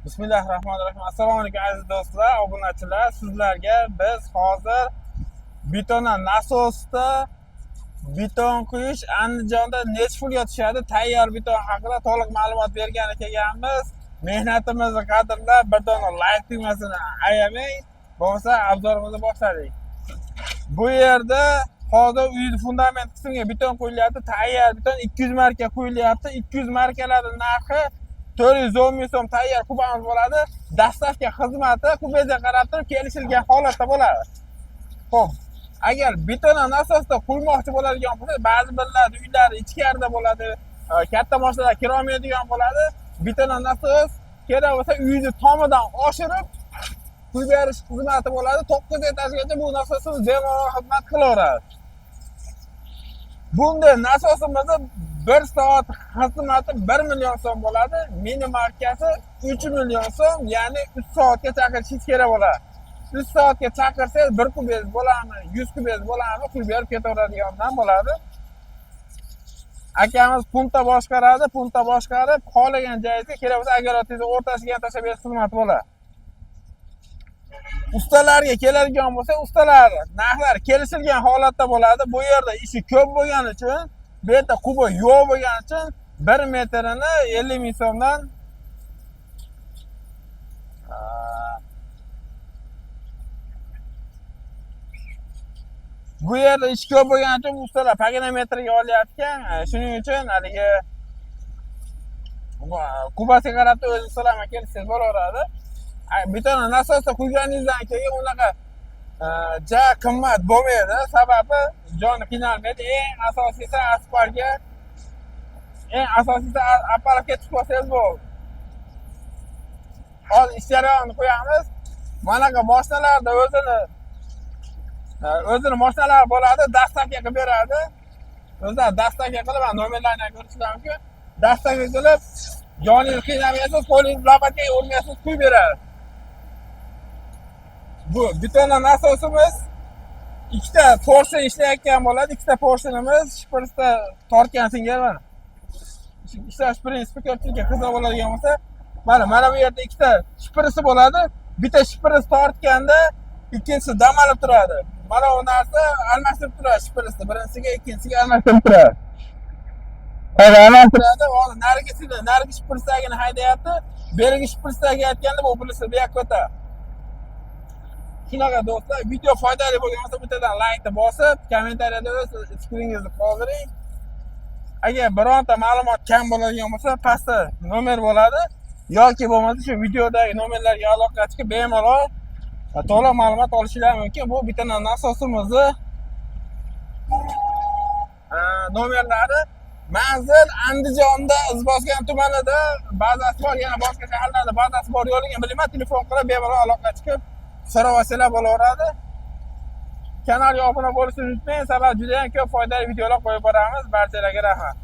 Bismillahirrahmanirrahim. Assalomu alaykum aziz do'stlar, obunachilar. Sizlarga biz hozir betondan nasosda beton quyish Andijonda necha pulga tushadi, tayyor beton haqida to'liq ma'lumot bergani kelganmiz. Mehnatimizni qadrlab, bir dona like tugmasini ayamang. Bo'lmasa obzorimizni boshladik. Bu yerda hozir uyning fundament qismiga beton quyilyapti. Tayyor beton 200 marka quyilyapti. 200 markalarning narxi 410 ming so'm tayyor kubamiz bo'ladi. Dastlabki xizmati kubga qarab turib kelishilgan holatda bo'ladi. Xo'p, agar betondan asosda quymoqchi bo'ladigan bo'lsa, ba'zi birlar uylari ichkarida bo'ladi, katta mashinalar kirolmaydigan bo'ladi. Betondan asos kerak bo'lsa uyni tomidan oshirib quyib berish xizmati bo'ladi. 9 etajgacha bu nasosimiz bemalol xizmat qilaveradi. Bunday nasosimizni 1 soat xizmati 1 million so'm bo'ladi. Mini markasi 3 million so'm, ya'ni 3 soatga chaqirishingiz kerak bo'ladi. 3 soatga chaqirsangiz 1 kubez bo'lami, 100 kubez bo'lami quyib berib ketaveradigandan bo'ladi. Akamiz punta boshqarib, xohlagan joyingizga kerak bo'lsa agorotingizni o'rtasiga tashlab berish xizmati bo'ladi. Ustalarga keladigan bo'lsa, ustalar narxlari kelishilgan holatda bo'ladi. Bu yerda ishi ko'p bo'lgani uchun, bu yerda qubi yo'q bo'lgani uchun 1 metrini 50 ming so'mdan bu yerda ish ko'p bo'lgani uchun ustalar paganometrga olyapti-ekan. Shuning uchun haligi kubasiga qarab o'zi ustalarga kelsangiz bo'laveradi. Beton nasosda quyganingizdan keyin unaqa ja qimmat bo'lmaydi. Sababi joni qiynalmaydi. Eng asosiysi apparatga tushib olsangiz bo'ldi. Hozir ish jarayonini qo'yamiz. Manaqa mashinalarda o'zini mashinalar bo'ladi, dastakka qilib beradi. O'zlari dastakka qilib, nomerlarni ko'rishlar mumkin. Dastakka qilib, joningiz qiynalmaysiz, qo'lingiz lapatga urmaysiz, quyib beradi. Bu betondan nasosimiz ikkita porsiya ishlayotgan bo'ladi. Ikkita porsionimiz shprisda tortgan singari mana. Ikkita shprisni ko'pchilikka qiziq bo'ladigan bo'lsa, mana bu yerda ikkita shprisi bo'ladi. Bitta shpris tortganda ikkinchisi dam olib turadi. Mana bu narsa almashtirib turadi shprisni. Birinchisiga, ikkinchisiga almashtirib turadi. Almashtiradi. Hozir narigi shprisdagini haydayapti. Berigi shprisdagi aytganda bu birisi bu yoqqa o'tadi. Shunaqa do'stlar, video foydali bo'lgan bo'lsa bittadan like bosib, kommentariyada o'z fikringizni qoldiring. Agar bironta ma'lumot kam bo'ladigan bo'lsa, pastda nomer bo'ladi. Yoki bo'lmasa shu videodagi nomerlarga aloqa chiqib bemalol to'liq ma'lumot olishingiz mumkin. Bu betondan nasosimizni nomerlari manzil Andijonda, Izboskan tumanida, bazasi bor, yana boshqa shaharlarda bazasi bor yo'ligini bilmayman. Telefon qilib bemalol aloqa chiqib so'rab olsanglar bo'laveradi. Kanalga obuna bo'lishni unutmang, sababi juda ham ko'p foydali videolar qo'yib boramiz. Barchalarga rahmat.